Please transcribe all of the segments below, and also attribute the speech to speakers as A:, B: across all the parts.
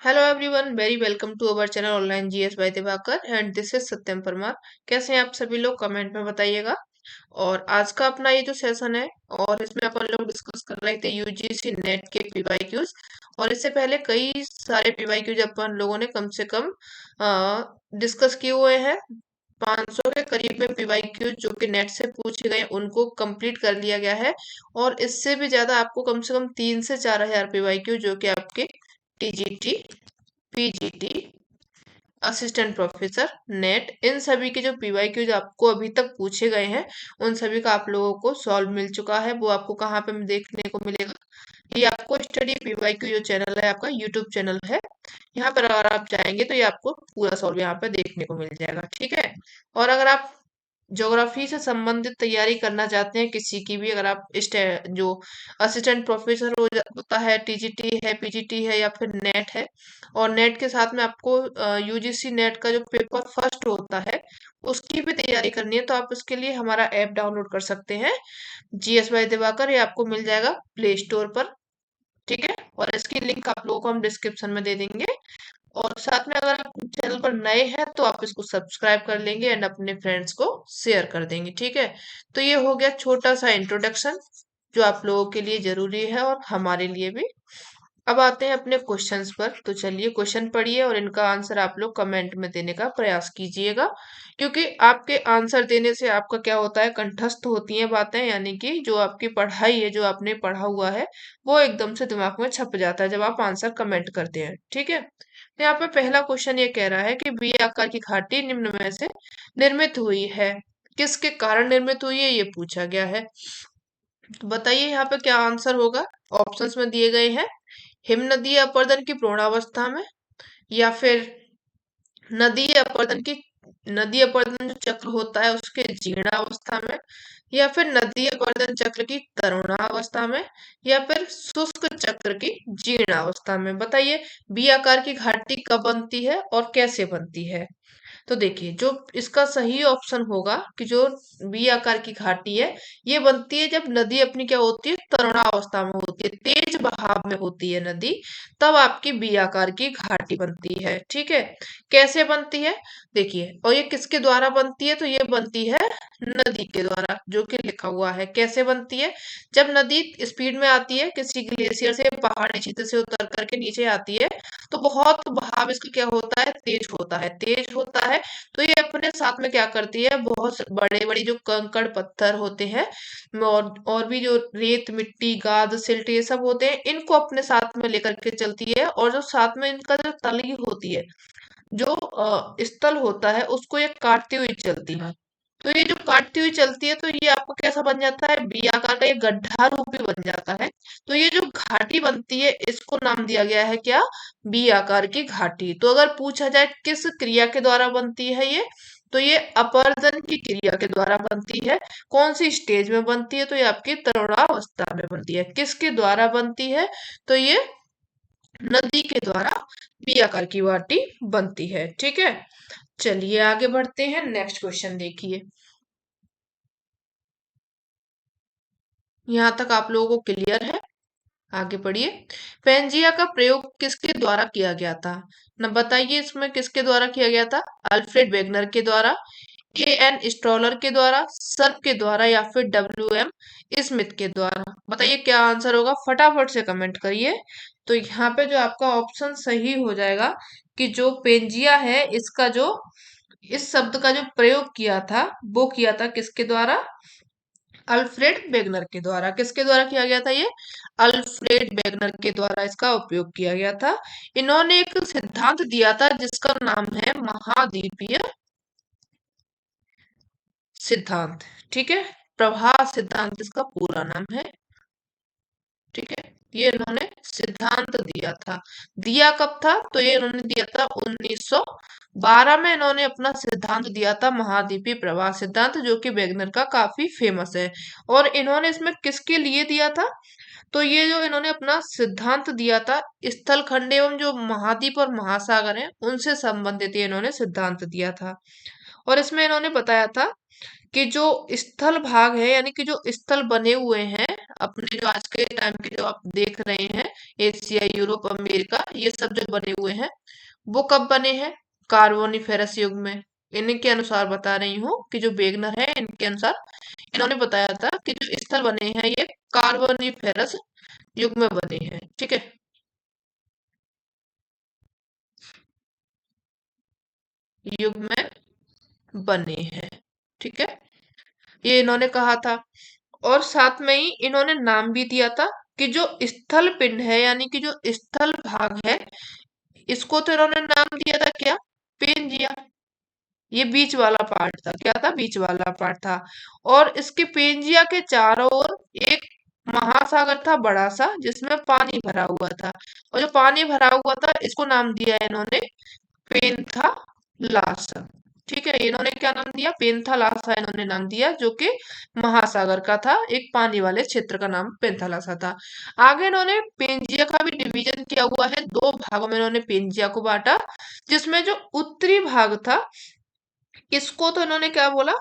A: Hello everyone, very welcome to our channel online GS by Diwakar and this is Satyam Parmar. कैसे हैं आप सभी लोग? कमेंट में बताइएगा। और आज का अपना ये जो सेशन है, और इसमें अपन लोग डिस्कस कर रहे थे यूजीसी नेट के पीवाईक्यूज। और इससे पहले कई सारे पीवाईक्यूज अपन लोगों ने कम से कम डिस्कस किए हुए हैं। 500 के करीब में पीवाईक्यूज जो कि नेट से पूछे गए उनको कंप्लीट कर लिया गया है। और इससे भी ज्यादा आपको कम से कम 3 से 4 हजार पीवाईक्यू जो कि आपके TGT, PGT, assistant professor, NET, इन सभी के जो पीवाईक्यू जो आपको अभी तक पूछे गए हैं उन सभी का आप लोगों को सॉल्व मिल चुका है। वो आपको कहाँ पे देखने को मिलेगा? ये आपको स्टडी पीवाईक्यू जो चैनल है, आपका यूट्यूब चैनल है, यहाँ पर अगर आप जाएंगे तो ये आपको पूरा सॉल्व यहाँ पे देखने को मिल जाएगा। ठीक है। और अगर आप ज्योग्राफी से संबंधित तैयारी करना चाहते हैं किसी की भी, अगर आप जो असिस्टेंट प्रोफेसर होता है, टीजीटी है, पीजीटी है या फिर नेट है, और नेट के साथ में आपको यूजीसी नेट का जो पेपर फर्स्ट होता है उसकी भी तैयारी करनी है, तो आप उसके लिए हमारा ऐप डाउनलोड कर सकते हैं, जीएस बाय दिवाकर। ये आपको मिल जाएगा प्ले स्टोर पर। ठीक है। और इसकी लिंक आप लोगों को हम डिस्क्रिप्शन में दे देंगे। और साथ में अगर आप चैनल पर नए हैं तो आप इसको सब्सक्राइब कर लेंगे एंड अपने फ्रेंड्स को शेयर कर देंगे। ठीक है। तो ये हो गया छोटा सा इंट्रोडक्शन जो आप लोगों के लिए जरूरी है और हमारे लिए भी। अब आते हैं अपने क्वेश्चंस पर। तो चलिए क्वेश्चन पढ़िए और इनका आंसर आप लोग कमेंट में देने का प्रयास कीजिएगा, क्योंकि आपके आंसर देने से आपका क्या होता है, कंठस्थ होती हैं बातें, यानी कि जो आपकी पढ़ाई है, जो आपने पढ़ा हुआ है, वो एकदम से दिमाग में छप जाता है जब आप आंसर कमेंट करते हैं। ठीक है। तो यहाँ पे पहला क्वेश्चन ये कह रहा है कि बी आकार की घाटी निम्न में से निर्मित हुई है, किसके कारण निर्मित हुई है, ये पूछा गया है। तो बताइए यहाँ पे क्या आंसर होगा। ऑप्शंस में दिए गए हैं, हिमनदीय अपरदन की पूर्णावस्था में, या फिर नदीय अपरदन की नदी अपरदन जो चक्र होता है उसके जीर्णावस्था में, या फिर नदी अपरदन चक्र की तरुणावस्था में, या फिर शुष्क चक्र की जीर्णावस्था में। बताइए बी आकार की घाटी कब बनती है और कैसे बनती है। तो देखिए जो इसका सही ऑप्शन होगा कि जो बी आकार की घाटी है ये बनती है जब नदी अपनी क्या होती है, तरुणावस्था में होती है, तेज बहाव में होती है नदी, तब आपकी बी आकार की घाटी बनती है। ठीक है। कैसे बनती है देखिए, और ये किसके द्वारा बनती है, तो ये बनती है नदी के द्वारा, जो कि लिखा हुआ है। कैसे बनती है? जब नदी स्पीड में आती है, किसी ग्लेशियर से, पहाड़ी क्षेत्र से उतर करके नीचे आती है, तो बहुत बहाव इसका क्या होता है, तेज होता है, तेज होता है। तो ये अपने साथ में क्या करती है, बहुत बड़े बड़े जो कंकड़ पत्थर होते हैं और भी जो रेत मिट्टी गाद सिल्ट ये सब होते हैं, इनको अपने साथ में लेकर के चलती है। और जो साथ में इनका जो तली होती है, जो स्थल होता है, उसको ये काटती हुई चलती है। तो ये जो काटती हुई चलती है तो ये आपको कैसा बन जाता है, बी आकार का ये गड्ढा रूपी बन जाता है। तो ये जो घाटी बनती है इसको नाम दिया गया है क्या, बी आकार की घाटी। तो अगर पूछा जाए किस क्रिया के द्वारा बनती है ये, तो ये अपरदन की क्रिया के द्वारा बनती है। कौन सी स्टेज में बनती है, तो ये आपकी तरुणावस्था में बनती है। किसके द्वारा बनती है, तो ये नदी के द्वारा बी आकार की वाटी बनती है। ठीक है। चलिए आगे बढ़ते हैं, नेक्स्ट क्वेश्चन देखिए। यहाँ तक आप लोगों को क्लियर है? आगे बढ़िए। पेंजिया का प्रयोग किसके द्वारा किया गया था? न बताइए इसमें किसके द्वारा किया गया था। अल्फ्रेड वेगनर के द्वारा, ए एन स्ट्रॉलर के द्वारा, सर्प के द्वारा, या फिर डब्ल्यू एम स्मिथ के द्वारा। बताइए क्या आंसर होगा, फटाफट से कमेंट करिए। तो यहाँ पे जो आपका ऑप्शन सही हो जाएगा कि जो पेंजिया है इसका जो इस शब्द का जो प्रयोग किया था वो किया था किसके द्वारा, अल्फ्रेड वेगनर के द्वारा। किसके द्वारा किया गया था ये, अल्फ्रेड वेगनर के द्वारा इसका उपयोग किया गया था। इन्होंने एक सिद्धांत दिया था जिसका नाम है महाद्वीपीय सिद्धांत। ठीक है। प्रवाह सिद्धांत इसका पूरा नाम है। ठीक है। ये इन्होंने सिद्धांत दिया था। दिया कब था, तो ये इन्होंने दिया था 1912 में। इन्होंने अपना सिद्धांत दिया था महाद्वीपीय प्रवाह सिद्धांत, जो कि वेगनर का काफी फेमस है। और इन्होंने इसमें किसके लिए दिया था, तो ये जो इन्होंने अपना सिद्धांत दिया था, स्थल खंड एवं जो महाद्वीप और महासागर हैं उनसे संबंधित ये इन्होंने सिद्धांत दिया था। और इसमें इन्होंने बताया था कि जो स्थल भाग है यानी कि जो स्थल बने हुए हैं अपने जो आज के टाइम के जो आप देख रहे हैं, एशिया, यूरोप, अमेरिका, ये सब जो बने हुए हैं वो कब बने हैं? कार्बोनिफेरस युग में। इनके अनुसार बता रही हूँ कि जो वेगनर है इनके अनुसार इन्होंने बताया था कि जो स्थल बने हैं ये कार्बोनिफेरस युग में बने हैं। ठीक है, युग में बने हैं। ठीक है, ये इन्होंने कहा था। और साथ में ही इन्होंने नाम भी दिया था कि जो स्थल पिंड है यानी कि जो स्थल भाग है इसको तो इन्होंने नाम दिया था क्या? पेंजिया। ये बीच वाला पार्ट था, क्या था? बीच वाला पार्ट था। और इसके पेंजिया के चारों ओर एक महासागर था बड़ा सा जिसमें पानी भरा हुआ था। और जो पानी भरा हुआ था इसको नाम दिया है इन्होंने पेंथालासा। ठीक है, इन्होंने क्या नाम दिया? पेंथालासा इन्होंने नाम दिया, जो कि महासागर का था, एक पानी वाले क्षेत्र का नाम पेंथालासा था। आगे इन्होंने पेंजिया का भी डिवीजन किया हुआ है, दो भागों में इन्होंने पेंजिया को बांटा, जिसमें जो उत्तरी भाग था इसको तो इन्होंने क्या बोला?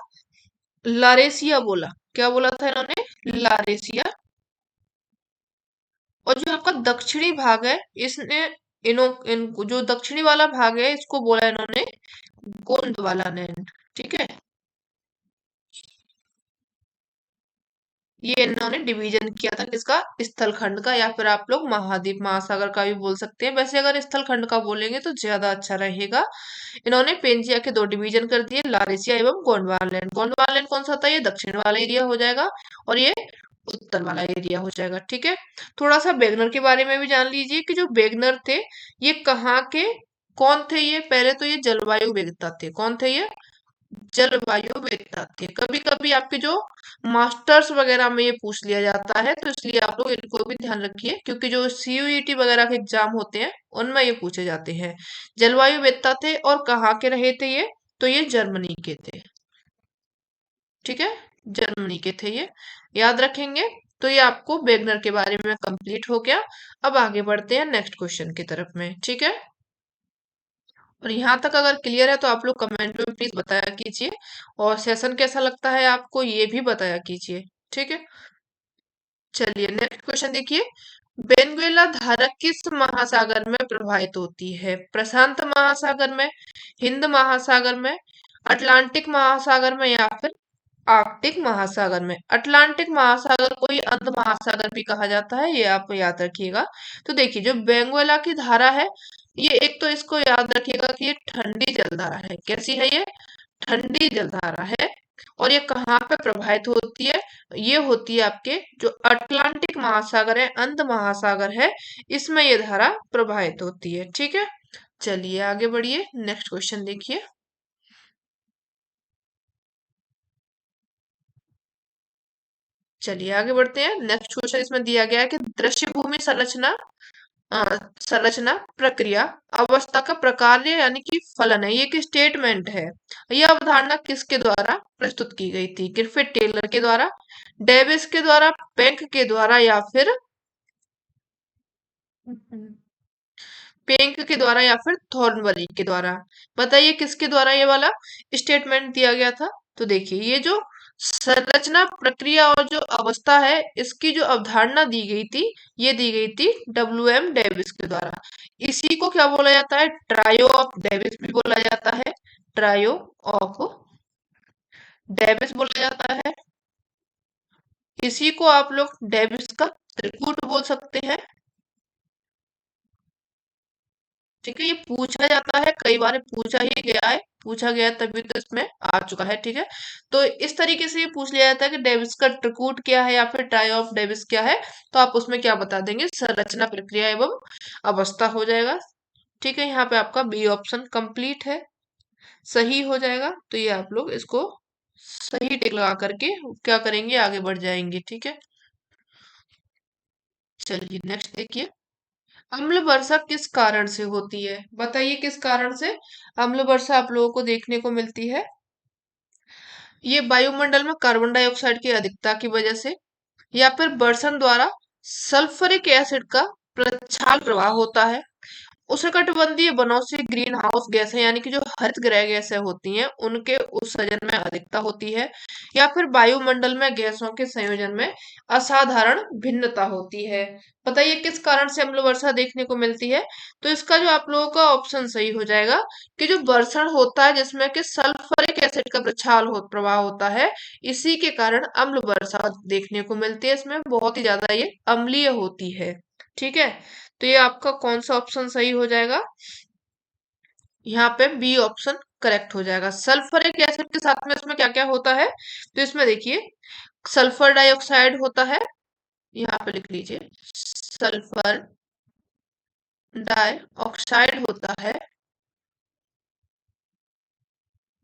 A: लारेसिया बोला। क्या बोला था इन्होंने? लारेसिया। और जो आपका दक्षिणी भाग है इसने जो दक्षिणी वाला भाग है इसको बोला इन्होंने गोंडवाना लैंड। ठीक है, ये इन्होंने डिवीजन किया था किसका? स्थल खंड का, या फिर आप लोग महाद्वीप महासागर का भी बोल सकते हैं। वैसे अगर स्थल खंड का बोलेंगे तो ज्यादा अच्छा रहेगा। इन्होंने पेंजिया के दो डिवीजन कर दिए, लारेसिया एवं गोंडवाना लैंड। गोंडवाना लैंड कौन सा था? ये दक्षिण वाला एरिया हो जाएगा, और ये उत्तर वाला एरिया हो जाएगा। ठीक है, थोड़ा सा बेगनर के बारे में भी जान लीजिए कि जो बेगनर थे ये कहाँ के कौन थे? ये पहले तो ये जलवायु वेदता थे। कौन थे ये? जलवायु वेदता थे। कभी कभी आपके जो मास्टर्स वगैरह में ये पूछ लिया जाता है, तो इसलिए आप लोग इनको भी ध्यान रखिए, क्योंकि जो सीयूईटी वगैरह के एग्जाम होते हैं उनमें ये पूछे जाते हैं। जलवायु वेदता थे और कहाँ के रहे थे ये? तो ये जर्मनी के थे। ठीक है, जर्मनी के थे ये, याद रखेंगे। तो ये आपको वेगनर के बारे में कंप्लीट हो गया। अब आगे बढ़ते हैं नेक्स्ट क्वेश्चन की तरफ में। ठीक है, और यहाँ तक अगर क्लियर है तो आप लोग कमेंट में प्लीज बताया कीजिए, और सेशन कैसा लगता है आपको ये भी बताया कीजिए। ठीक है, चलिए नेक्स्ट क्वेश्चन देखिए। वेनेजुएला धारा किस महासागर में प्रवाहित होती है? प्रशांत महासागर में, हिंद महासागर में, अटलांटिक महासागर में, या फिर आर्कटिक महासागर में? अटलांटिक महासागर को ही अंध महासागर भी कहा जाता है, ये आप याद रखिएगा। तो देखिए जो वेनेजुएला की धारा है, ये एक तो इसको याद रखिएगा कि ये ठंडी जलधारा है। कैसी है ये? ठंडी जलधारा है। और ये कहाँ पे प्रभावित होती है? ये होती है आपके जो अटलांटिक महासागर है, अंध महासागर है, इसमें ये धारा प्रभावित होती है। ठीक है, चलिए आगे बढ़िए, नेक्स्ट क्वेश्चन देखिए। चलिए आगे बढ़ते हैं। नेक्स्ट क्वेश्चन इसमें दिया गया है कि दृश्य भूमि संरचना, संरचना, प्रक्रिया, अवस्था का प्रकार यानी कि फलन है, ये एक स्टेटमेंट है। यह अवधारणा किसके द्वारा प्रस्तुत की गई थी? ग्रिफिथ टेलर के द्वारा, डेविस के द्वारा, पेंक के द्वारा, या फिर पेंक के द्वारा, या फिर थॉर्नबरी के द्वारा? बताइए किसके द्वारा ये वाला स्टेटमेंट दिया गया था? तो देखिए ये जो संरचना, प्रक्रिया और जो अवस्था है इसकी जो अवधारणा दी गई थी, ये दी गई थी WM डेविस के द्वारा। इसी को क्या बोला जाता है? ट्रायो ऑफ डेविस भी बोला जाता है। ट्रायो ऑफ डेविस बोला जाता है। इसी को आप लोग डेविस का त्रिकूट बोल सकते हैं। ठीक है, ये पूछा जाता है, कई बार पूछा ही गया है, पूछा गया है तभी तो इसमें आ चुका है। ठीक है, तो इस तरीके से ये पूछ लिया जाता है कि डेविस का ट्रिकूट क्या है या फिर ट्राई ऑफ डेविस क्या है, तो आप उसमें क्या बता देंगे? संरचना, प्रक्रिया एवं अवस्था हो जाएगा। ठीक है, यहाँ पे आपका बी ऑप्शन कंप्लीट है, सही हो जाएगा। तो ये आप लोग इसको सही टिक लगा करके क्या करेंगे? आगे बढ़ जाएंगे। ठीक है, चलिए नेक्स्ट देखिए। अम्ल वर्षा किस कारण से होती है? बताइए किस कारण से अम्ल वर्षा आप लोगों को देखने को मिलती है? ये वायुमंडल में कार्बन डाइऑक्साइड की अधिकता की वजह से, या फिर बर्षण द्वारा सल्फ्यूरिक एसिड का प्रक्षाल प्रवाह होता है, उष्णकटिबंधीय वनों से ग्रीन हाउस गैसें यानी कि जो हरित गृह गैसें होती हैं उनके उत्सर्जन में अधिकता होती है, या फिर वायुमंडल में गैसों के संयोजन में असाधारण भिन्नता होती है। बताइए किस कारण से अम्ल वर्षा देखने को मिलती है? तो इसका जो आप लोगों का ऑप्शन सही हो जाएगा कि जो वर्षण होता है जिसमें कि सल्फ्यूरिक एसिड का प्रवाह होता है, इसी के कारण अम्ल वर्षा देखने को मिलती है। इसमें बहुत ही ज्यादा ये अम्लीय होती है। ठीक है, तो ये आपका कौन सा ऑप्शन सही हो जाएगा? यहाँ पे बी ऑप्शन करेक्ट हो जाएगा। सल्फ्यूरिक एसिड के साथ में इसमें क्या क्या होता है? तो इसमें देखिए सल्फर डाइऑक्साइड होता है, यहाँ पे लिख लीजिए सल्फर डाइऑक्साइड होता है,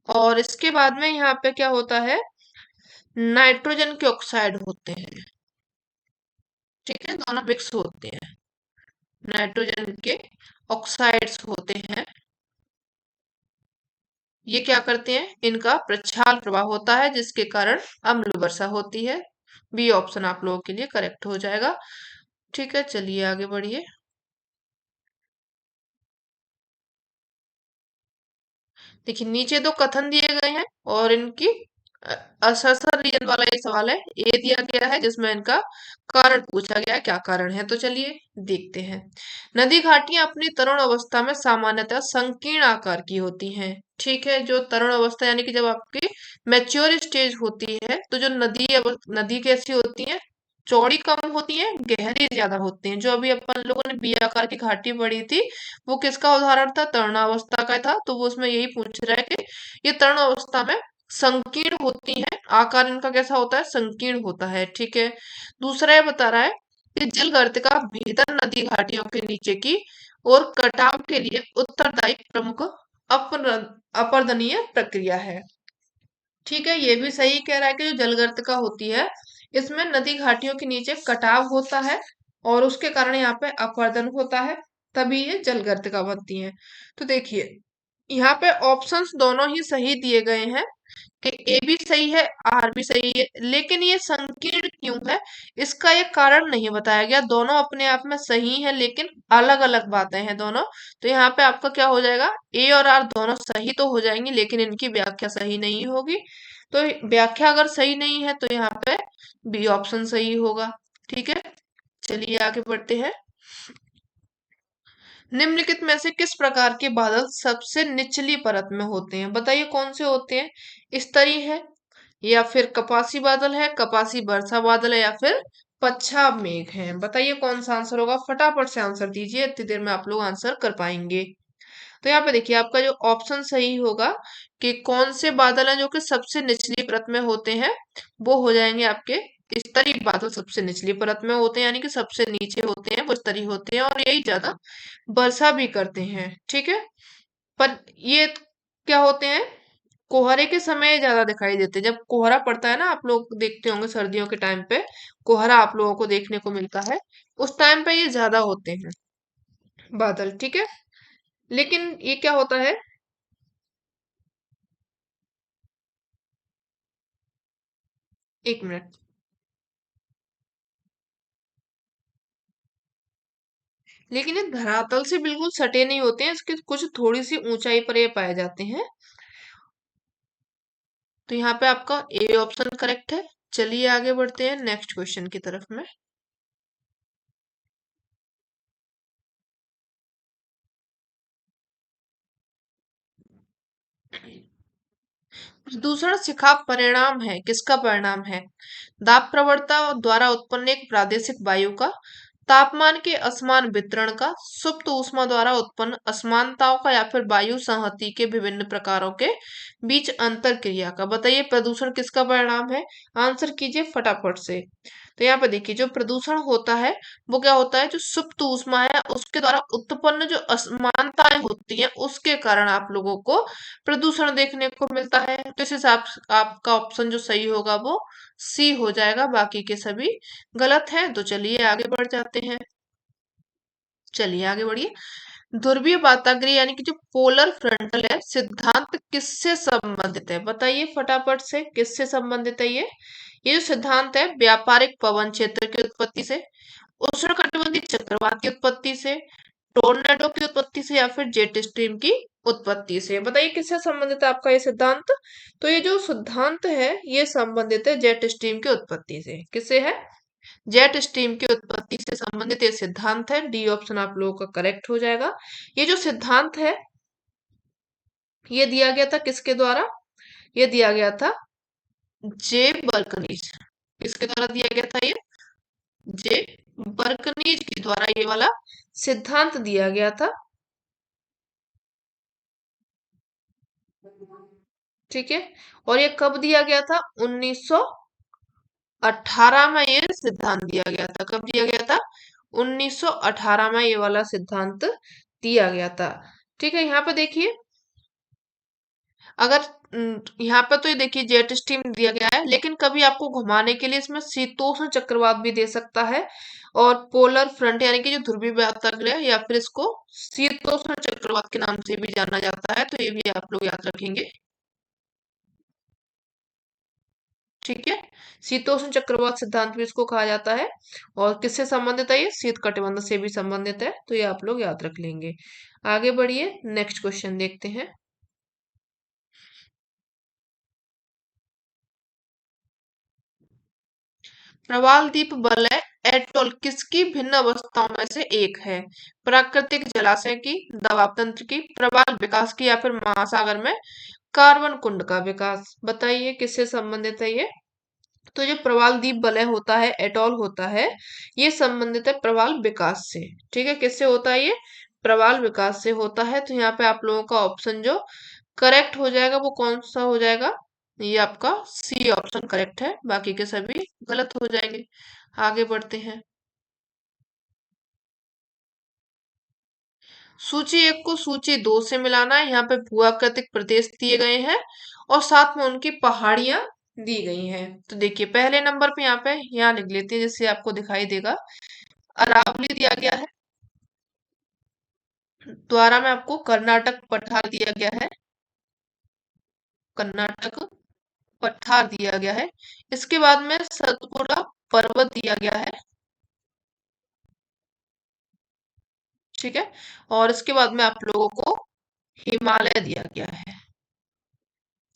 A: और इसके बाद में यहाँ पे क्या होता है, नाइट्रोजन के ऑक्साइड होते हैं। ठीक है, दोनों मिक्स होते हैं, नाइट्रोजन के ऑक्साइड्स होते हैं। ये क्या करते हैं, इनका प्रच्छाल प्रवाह होता है जिसके कारण अम्ल वर्षा होती है। बी ऑप्शन आप लोगों के लिए करेक्ट हो जाएगा। ठीक है, चलिए आगे बढ़िए। देखिए नीचे दो कथन दिए गए हैं और इनकी असर रीजन वाला ये सवाल है, ए दिया गया है जिसमें इनका कारण पूछा गया है, क्या कारण है। तो चलिए देखते हैं। नदी घाटियां अपनी तरुण अवस्था में सामान्यतः संकीर्ण आकार की होती हैं। ठीक है, जो तरुण अवस्था यानी कि जब आपकी मैच्योर स्टेज होती है तो जो नदी कैसी होती है, चौड़ी कम होती है, गहरी ज्यादा होती है। जो अभी अपन लोगों ने बी आकार की घाटी पढ़ी थी वो किसका उदाहरण था, तरुणावस्था का था। तो वो उसमें यही पूछ रहा है कि ये तरुण अवस्था में संकीर्ण होती है, आकार इनका कैसा होता है, संकीर्ण होता है। ठीक है, दूसरा ये बता रहा है कि जल गर्तिका भीतर नदी घाटियों के नीचे की और कटाव के लिए उत्तरदायी प्रमुख अपर अपर्दनीय प्रक्रिया है। ठीक है, ये भी सही कह रहा है कि जो जलगर्तिका होती है इसमें नदी घाटियों के नीचे कटाव होता है और उसके कारण यहाँ पे अपरदन होता है, तभी ये जलगर्तिका बनती है। तो देखिए यहाँ पे ऑप्शंस दोनों ही सही दिए गए हैं कि ए भी सही है, आर भी सही है, लेकिन ये संकीर्ण क्यों है इसका एक कारण नहीं बताया गया। दोनों अपने आप में सही है लेकिन अलग अलग बातें हैं दोनों। तो यहाँ पे आपका क्या हो जाएगा, ए और आर दोनों सही तो हो जाएंगी लेकिन इनकी व्याख्या सही नहीं होगी। तो व्याख्या अगर सही नहीं है तो यहाँ पे बी ऑप्शन सही होगा। ठीक है, चलिए आगे बढ़ते हैं। निम्नलिखित में से किस प्रकार के बादल सबसे निचली परत में होते हैं? बताइए कौन से होते हैं? स्तरीय है, या फिर कपासी बादल है, कपासी वर्षा बादल है, या फिर पच्छाद मेघ है? बताइए कौन सा आंसर होगा, फटाफट से आंसर दीजिए, इतनी देर में आप लोग आंसर कर पाएंगे। तो यहाँ पे देखिए आपका जो ऑप्शन सही होगा कि कौन से बादल हैं जो कि सबसे निचली परत में होते हैं, वो हो जाएंगे आपके स्तरीय बादल। सबसे निचली परत में होते हैं यानी कि सबसे नीचे होते हैं, वो स्तरीय होते हैं और यही ज्यादा वर्षा भी करते हैं। ठीक है, पर ये क्या होते हैं, कोहरे के समय ज्यादा दिखाई देते हैं। जब कोहरा पड़ता है ना, आप लोग देखते होंगे सर्दियों के टाइम पे कोहरा आप लोगों को देखने को मिलता है, उस टाइम पे ये ज्यादा होते हैं बादल। ठीक है, लेकिन ये क्या होता है, एक मिनट, लेकिन ये धरातल से बिल्कुल सटे नहीं होते हैं, इसके कुछ थोड़ी सी ऊंचाई पर ये पाए जाते हैं। तो यहाँ पे आपका ए ऑप्शन करेक्ट है। चलिए आगे बढ़ते हैं नेक्स्ट क्वेश्चन की तरफ में। प्रदूषण शिखा परिणाम है, किसका परिणाम है? दाब प्रवणता द्वारा उत्पन्न एक प्रादेशिक वायु का तापमान के असमान वितरण का, सुप्त ऊष्मा द्वारा उत्पन्न असमानताओं का, या फिर वायु संहति के विभिन्न प्रकारों के बीच अंतर क्रिया का। बताइए प्रदूषण किसका परिणाम है? आंसर कीजिए फटाफट से। तो यहाँ पे देखिए जो प्रदूषण होता है वो क्या होता है, जो सुप्त ऊष्मा है उसके द्वारा उत्पन्न जो असमानताएं होती हैं उसके कारण आप लोगों को प्रदूषण देखने को मिलता है। तो इस हिसाब से आपका ऑप्शन जो सही होगा वो सी हो जाएगा, बाकी के सभी गलत हैं। तो चलिए आगे बढ़ जाते हैं। चलिए आगे बढ़िए। ध्रुवीय वाताग्र यानी कि जो पोलर फ्रंटल है सिद्धांत किससे संबंधित है? बताइए फटाफट से किससे संबंधित है ये जो सिद्धांत है, व्यापारिक पवन क्षेत्र की उत्पत्ति से, उष्णकटिबंधीय चक्रवात की उत्पत्ति से, टोर्नेडो की उत्पत्ति से या फिर जेट स्ट्रीम की उत्पत्ति से। बताइए किससे संबंधित है आपका ये सिद्धांत। तो ये जो सिद्धांत है ये संबंधित है जेट स्ट्रीम की उत्पत्ति से। किससे है? जेट स्ट्रीम की उत्पत्ति से संबंधित ये सिद्धांत है। डी ऑप्शन आप लोगों का करेक्ट हो जाएगा। ये जो सिद्धांत है ये दिया गया था किसके द्वारा? ये दिया गया था जे बर्कनीज। किसके द्वारा दिया गया था ये? जे बर्कनीज के द्वारा ये वाला सिद्धांत दिया गया था। ठीक है। और ये कब दिया गया था? 1918 में ये सिद्धांत दिया गया था। कब दिया गया था? 1918 में ये वाला सिद्धांत दिया गया था। ठीक है। यहाँ पे देखिए, अगर यहाँ पे तो ये देखिए जेट स्ट्रीम दिया गया है, लेकिन कभी आपको घुमाने के लिए इसमें शीतोष्ण चक्रवात भी दे सकता है, और पोलर फ्रंट यानी कि जो ध्रुवीय वाताग्रह, या फिर इसको शीतोष्ण चक्रवात के नाम से भी जाना जाता है। तो ये भी आप लोग याद रखेंगे। ठीक है। शीतोष्ण चक्रवात सिद्धांत भी इसको कहा जाता है। और किससे संबंधित है? ये शीत कटिबंध से भी संबंधित है। तो ये आप लोग याद रख लेंगे। आगे बढ़िए, नेक्स्ट क्वेश्चन देखते हैं। प्रवालद्वीप वलय एटोल किसकी भिन्न अवस्थाओं में से एक है? प्राकृतिक जलाशय की, दबाव तंत्र की, प्रवाल विकास की, या फिर महासागर में कार्बन कुंड का विकास। बताइए किससे संबंधित है ये। तो जो प्रवाल द्वीप वलय होता है, एटॉल होता है, ये संबंधित है प्रवाल विकास से। ठीक है। किससे होता है ये? प्रवाल विकास से होता है। तो यहाँ पे आप लोगों का ऑप्शन जो करेक्ट हो जाएगा वो कौन सा हो जाएगा? ये आपका सी ऑप्शन करेक्ट है, बाकी के सभी गलत हो जाएंगे। आगे बढ़ते हैं। सूची एक को सूची दो से मिलाना है। यहाँ पे भूआकृतिक प्रदेश दिए गए हैं और साथ में उनकी पहाड़ियां दी गई हैं। तो देखिए पहले नंबर पे यहाँ लिख लेते हैं, जिससे आपको दिखाई देगा। अरावली दिया गया है। द्वारा में आपको कर्नाटक पठार दिया गया है। कर्नाटक पठार दिया गया है। इसके बाद में सतपुड़ा पर्वत दिया गया है। ठीक है। और इसके बाद में आप लोगों को हिमालय दिया गया है।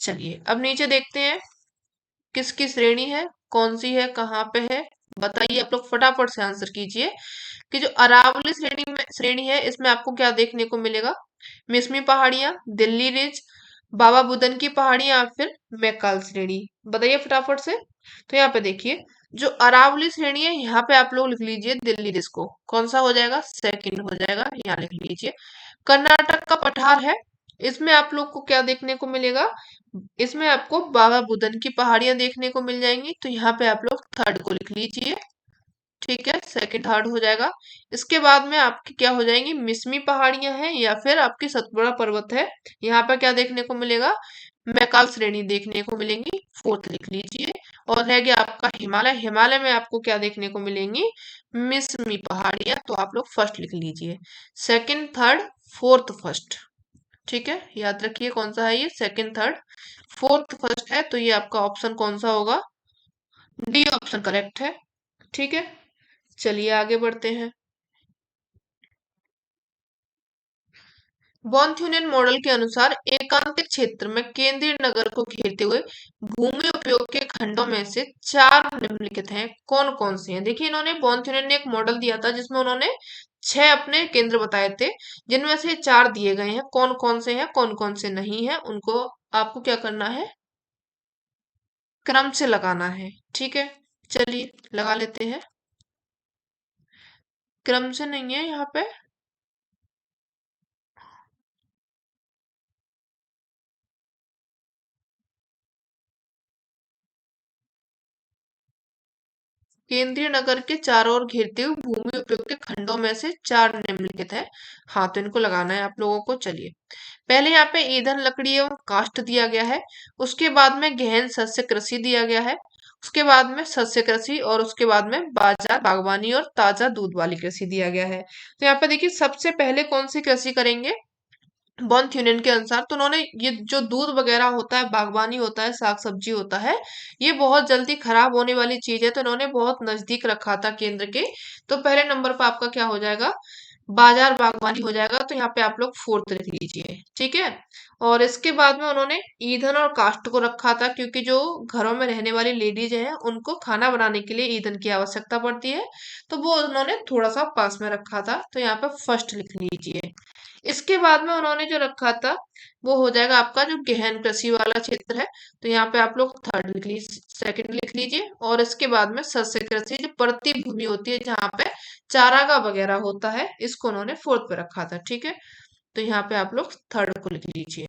A: चलिए अब नीचे देखते हैं किसकी श्रेणी है, कौन सी है, कहाँ पे है। बताइए आप लोग फटाफट से आंसर कीजिए कि जो अरावली श्रेणी है इसमें आपको क्या देखने को मिलेगा? मिसमी पहाड़ियां, दिल्ली रिज, बाबा बुदन की पहाड़ियां, या फिर मैकाल श्रेणी। बताइए फटाफट से। तो यहाँ पे देखिए जो अरावली श्रेणी है यहाँ पे आप लोग लिख लीजिए दिल्ली रिज को। कौन सा हो जाएगा? सेकंड हो जाएगा। यहाँ लिख लीजिए। कर्नाटक का पठार है, इसमें आप लोग को क्या देखने को मिलेगा? इसमें आपको बाबा बुदन की पहाड़ियां देखने को मिल जाएंगी। तो यहाँ पे आप लोग थर्ड को लिख लीजिए। ठीक है। सेकंड थर्ड हो जाएगा। इसके बाद में आपकी क्या हो जाएंगी? मिसमी पहाड़ियां हैं या फिर आपकी सतपुड़ा पर्वत है। यहाँ पर क्या देखने को मिलेगा? मैकाल श्रेणी देखने को मिलेंगी। फोर्थ लिख लीजिए। और रह गया आपका हिमालय। हिमालय में आपको क्या देखने को मिलेंगी? मिसमी पहाड़ियां। तो आप लोग फर्स्ट लिख लीजिए। Second third fourth first. ठीक है। याद रखिए कौन सा है ये, सेकंड थर्ड फोर्थ फर्स्ट है। तो ये आपका ऑप्शन कौन सा होगा? डी ऑप्शन करेक्ट है। ठीक है। चलिए आगे बढ़ते हैं। बॉन-थ्यूनेन मॉडल के अनुसार एकांतिक क्षेत्र में केंद्रीय नगर को घेरते हुए भूमि उपयोग के खंडों में से चार निम्नलिखित हैं, कौन कौन से हैं? देखिए इन्होंने बॉन-थ्यूनेन ने एक मॉडल दिया था जिसमें उन्होंने 6 अपने केंद्र बताए थे, जिनमें से 4 दिए गए हैं। कौन कौन से हैं, कौन कौन से नहीं है, उनको आपको क्या करना है? क्रम से लगाना है। ठीक है। चलिए लगा लेते हैं। क्रम से नहीं है यहाँ पे। केंद्रीय नगर के चारों ओर घेरते हुए भूमि उपयोग के खंडों में से चार निम्नलिखित है। हाँ तो इनको लगाना है आप लोगों को। चलिए पहले यहाँ पे ईंधन लकड़ी एवं काष्ठ दिया गया है। उसके बाद में गहन सस्य कृषि दिया गया है। उसके बाद में सस्य कृषि, और उसके बाद में बाजार बागवानी और ताजा दूध वाली कृषि दिया गया है। तो यहाँ पे देखिए सबसे पहले कौन सी कृषि करेंगे बॉन थ्यूनेन के अनुसार। तो उन्होंने ये जो दूध वगैरह होता है, बागवानी होता है, साग सब्जी होता है, ये बहुत जल्दी खराब होने वाली चीज है। तो इन्होंने बहुत नजदीक रखा था केंद्र के। तो पहले नंबर पर आपका क्या हो जाएगा? बाजार बागवानी हो जाएगा, तो यहाँ पे आप लोग फोर्थ लिख लीजिए। ठीक है। और इसके बाद में उन्होंने ईंधन और काष्ठ को रखा था, क्योंकि जो घरों में रहने वाली लेडीज हैं उनको खाना बनाने के लिए ईंधन की आवश्यकता पड़ती है, तो वो उन्होंने थोड़ा सा पास में रखा था, तो यहाँ पे फर्स्ट लिख लीजिए। इसके बाद में उन्होंने जो रखा था वो हो जाएगा आपका जो गहन कृषि वाला क्षेत्र है, तो यहाँ पे आप लोग थर्ड लिख लीजिए, सेकंड लिख लीजिए। और इसके बाद में शस्य कृषि जो परती भूमि होती है जहाँ पे चारागाह वगैरह होता है, इसको उन्होंने फोर्थ पे रखा था। ठीक है। तो यहाँ पे आप लोग थर्ड को लिख लीजिए।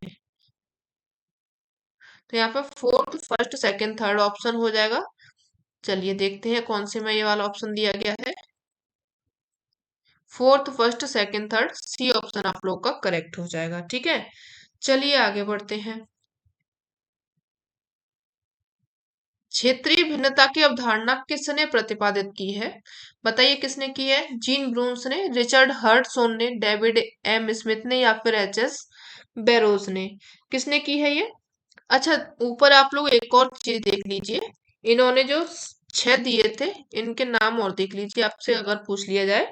A: तो यहाँ पे fourth, first, second, third option हो जाएगा। चलिए देखते हैं कौन से में ये वाला ऑप्शन दिया गया है। Fourth, first, second, third, C option आप लोग का करेक्ट हो जाएगा। ठीक है। चलिए आगे बढ़ते हैं। क्षेत्रीय भिन्नता की अवधारणा किसने प्रतिपादित की है? बताइए किसने की है? जीन ब्रून्स ने, रिचर्ड हर्टसोन ने, डेविड एम स्मिथ ने, या फिर एच एस बैरोज ने? किसने की है ये? अच्छा, ऊपर आप लोग एक और चीज देख लीजिए। इन्होंने जो 6 दिए थे, इनके नाम और देख लीजिए, आपसे अगर पूछ लिया जाए।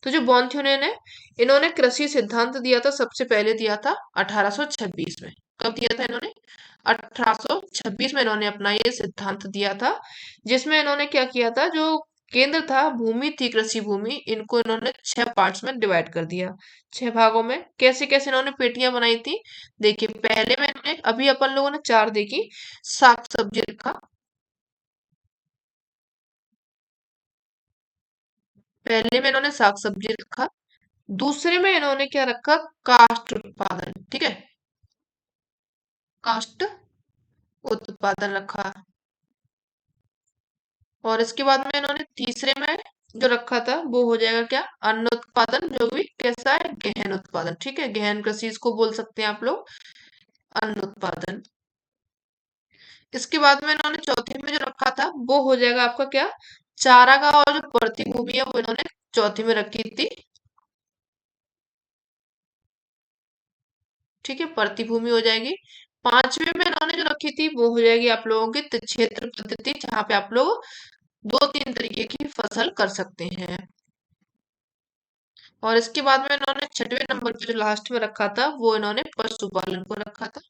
A: तो जो बॉन्थ्यूनेन है, इन्होंने कृषि सिद्धांत दिया था, सबसे पहले दिया था 1826 में। कब दिया था इन्होंने? 1826 में इन्होंने अपना ये सिद्धांत दिया था, जिसमें इन्होंने क्या किया था, जो केंद्र था, भूमि थी, कृषि भूमि, इनको इन्होंने 6 पार्ट्स में डिवाइड कर दिया, 6 भागों में। कैसे कैसे इन्होंने पेटियां बनाई थी? देखिए, पहले में इन्होंने, अभी अपन लोगों ने 4 देखी, साग सब्जी रखा। पहले में इन्होंने साग सब्जी रखा। दूसरे में इन्होंने क्या रखा? काष्ठ उत्पादन। ठीक है। काष्ठ उत्पादन रखा। और इसके बाद में इन्होंने तीसरे में जो रखा था वो हो जाएगा क्या? अन्न उत्पादन, जो भी कैसा है? गहन उत्पादन। ठीक है। गहन कृषि इसको बोल सकते हैं आप लोग, अन्न उत्पादन। इसके बाद में इन्होंने चौथे में जो रखा था वो हो जाएगा आपका क्या? चारागाह और जो बढ़ती भूमि है वो इन्होंने चौथी में रखी थी। ठीक है, बढ़ती भूमि हो जाएगी। पांचवे में इन्होंने जो रखी थी वो हो जाएगी आप लोगों की क्षेत्र पद्धति, जहां पे आप लोग 2-3 तरीके की फसल कर सकते हैं। और इसके बाद में इन्होंने छठवें नंबर पे जो लास्ट में रखा था वो इन्होंने पशुपालन को रखा था।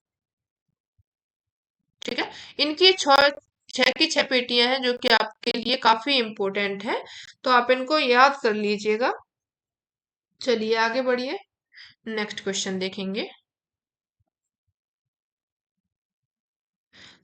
A: ठीक है। इनकी छह छह की छह पेटियां हैं, जो कि आपके लिए काफी इंपॉर्टेंट है, तो आप इनको याद कर लीजिएगा। चलिए आगे बढ़िए, नेक्स्ट क्वेश्चन देखेंगे।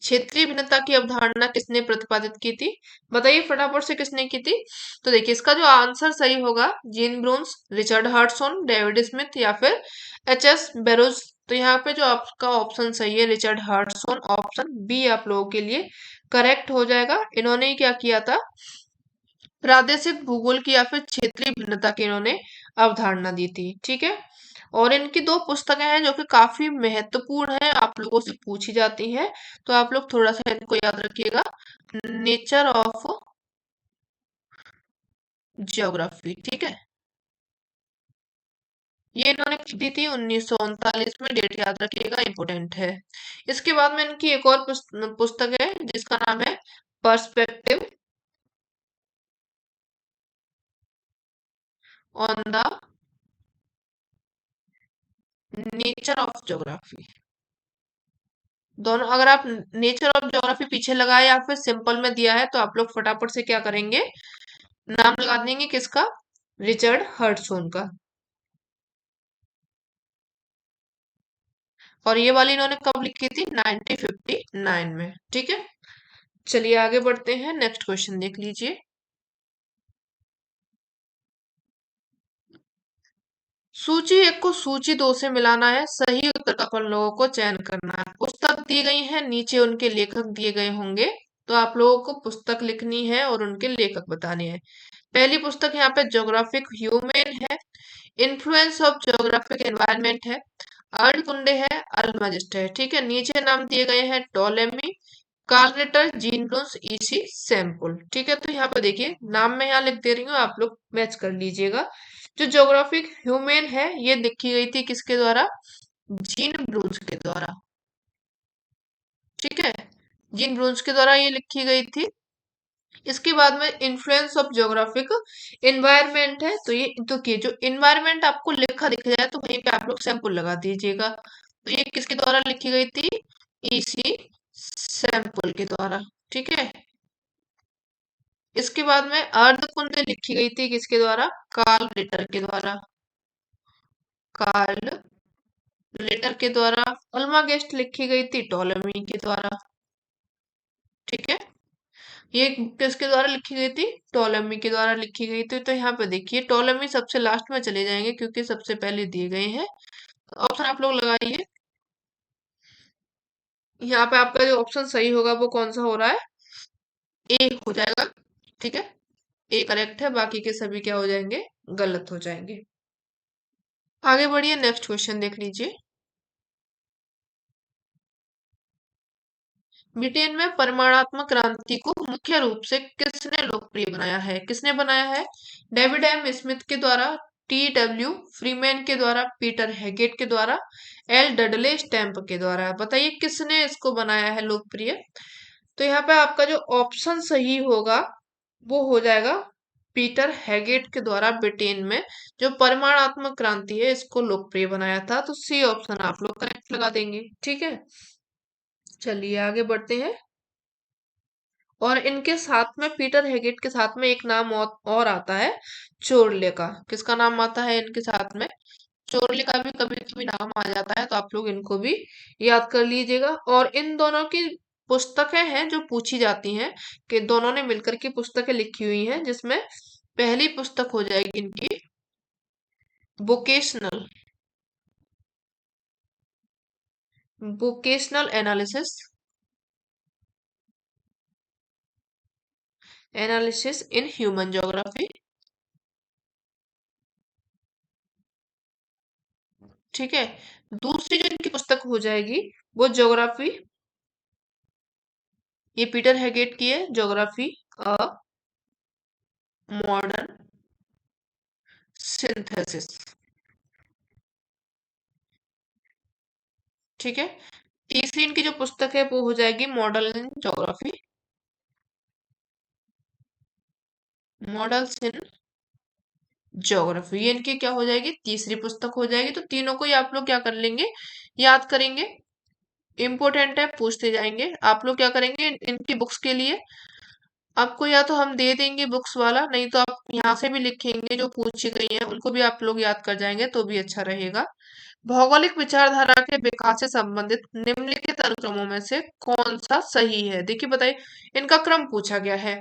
A: क्षेत्रीय भिन्नता की अवधारणा किसने प्रतिपादित की थी? बताइए फटाफट से, किसने की थी? तो देखिए, इसका जो आंसर सही होगा, जीन ब्रून्स, रिचर्ड हार्टसॉन, डेविड स्मिथ, या फिर एच एस बैरोज। तो यहाँ पे जो आपका ऑप्शन सही है, रिचर्ड हार्टसॉन, ऑप्शन बी आप लोगों के लिए करेक्ट हो जाएगा। इन्होंने ही क्या किया था? प्रादेशिक भूगोल की या फिर क्षेत्रीय भिन्नता की इन्होंने अवधारणा दी थी। ठीक है। और इनकी 2 पुस्तकें हैं जो कि काफी महत्वपूर्ण है, आप लोगों से पूछी जाती हैं, तो आप लोग थोड़ा सा इनको याद रखिएगा। Nature of geography. ठीक है। ये इन्होंने दी थी 1939 में, डेट याद रखिएगा, इंपोर्टेंट है। इसके बाद में इनकी एक और पुस्तक है जिसका नाम है perspective on the nature of geography. दोनों, अगर आप नेचर ऑफ ज्योग्राफी पीछे लगाए या फिर सिंपल में दिया है, तो आप लोग फटाफट से क्या करेंगे? नाम लगा देंगे किसका? रिचर्ड हर्टसोन का। और ये वाली इन्होंने कब लिखी थी? 1959 में। ठीक है। चलिए आगे बढ़ते हैं, नेक्स्ट क्वेश्चन देख लीजिए। सूची एक को सूची दो से मिलाना है, सही उत्तर का अपन लोगों को चयन करना है। पुस्तक दी गई है, नीचे उनके लेखक दिए गए होंगे, तो आप लोगों को पुस्तक लिखनी है और उनके लेखक बताने हैं। पहली पुस्तक यहाँ पे ज्योग्राफिक ह्यूमेन है, इन्फ्लुएंस ऑफ ज्योग्राफिक एनवायरनमेंट है, अर्ल कुंडे है, अल्मजिस्ट है। ठीक है। नीचे नाम दिए गए हैं टोलेमी, कार्लेटर, जीन ब्रून्स, ईसी सैम्पल। ठीक है। तो यहाँ पे देखिए, नाम मैं यहाँ लिख दे रही हूँ, आप लोग मैच कर लीजिएगा। जो ज्योग्राफिक ह्यूमेन है, ये लिखी गई थी किसके द्वारा? जीन ब्रून्स के द्वारा। ठीक है। जीन ब्रून्स के द्वारा ये लिखी गई थी। इसके बाद में इन्फ्लुएंस ऑफ ज्योग्राफिक इन्वायरमेंट है। तो ये तो कि जो इन्वायरमेंट आपको लिखा दिख जाए तो वहीं पे आप लोग सैंपल लगा दीजिएगा। तो ये किसके द्वारा लिखी गई थी? ईसी सैंपल के द्वारा। ठीक है। इसके बाद में अर्ध कुंड लिखी गई थी किसके द्वारा? कार्ल रिटर के द्वारा। कार्ल रिटर के द्वारा। अल्मागेस्ट लिखी गई थी टोलेमी के द्वारा। ठीक है। ये किसके द्वारा लिखी गई थी? टोलेमी के द्वारा लिखी गई थी। तो यहाँ पे देखिए टोलेमी सबसे लास्ट में चले जाएंगे क्योंकि सबसे पहले दिए गए हैं। ऑप्शन आप लोग लगाइए। यहाँ पे आपका जो ऑप्शन सही होगा वो कौन सा हो रहा है? ए हो जाएगा। ठीक है। ए करेक्ट है, बाकी के सभी क्या हो जाएंगे? गलत हो जाएंगे। आगे बढ़िए, नेक्स्ट क्वेश्चन देख लीजिए। ब्रिटेन में परमाणुत्मक क्रांति को मुख्य रूप से किसने लोकप्रिय बनाया है? किसने बनाया है? डेविड एम स्मिथ के द्वारा, टी डब्ल्यू फ्रीमैन के द्वारा, पीटर हैगेट के द्वारा, एल डडले स्टैम्प के द्वारा। बताइए किसने इसको बनाया है लोकप्रिय? तो यहाँ पे आपका जो ऑप्शन सही होगा वो हो जाएगा पीटर हैगेट के द्वारा ब्रिटेन में जो परमाणुत्मक क्रांति है इसको लोकप्रिय बनाया था। तो सी ऑप्शन आप लोग करेक्ट लगा देंगे। ठीक है। चलिए आगे बढ़ते हैं। और इनके साथ में पीटर हेगेट के साथ में एक नाम और आता है चोरले का। किसका नाम आता है इनके साथ में? चोरले का भी कभी कभी नाम आ जाता है, तो आप लोग इनको भी याद कर लीजिएगा। और इन दोनों की पुस्तकें हैं जो पूछी जाती हैं कि दोनों ने मिलकर की पुस्तकें लिखी हुई हैं, जिसमें पहली पुस्तक हो जाएगी इनकी vocational vocational analysis analysis in human geography. ठीक है। दूसरी जो इनकी पुस्तक हो जाएगी वो ज्योग्राफी, ये पीटर हैगेट की है, ज्योग्राफी अ मॉडर्न सिंथेसिस। ठीक है। तीसरी इनकी जो पुस्तक है वो हो जाएगी model in geography, models in geography. ये इनकी क्या हो जाएगी? तीसरी पुस्तक हो जाएगी। तो तीनों को ही आप लोग क्या कर लेंगे? याद करेंगे। इम्पोर्टेंट है, पूछते जाएंगे। आप लोग क्या करेंगे इनकी बुक्स के लिए? आपको या तो हम दे देंगे बुक्स वाला, नहीं तो आप यहाँ से भी लिखेंगे जो पूछी गई है उनको भी आप लोग याद कर जाएंगे तो भी अच्छा रहेगा। भौगोलिक विचारधारा के विकास से संबंधित निम्नलिखित अनुक्रमों में से कौन सा सही है? देखिए बताइए, इनका क्रम पूछा गया है।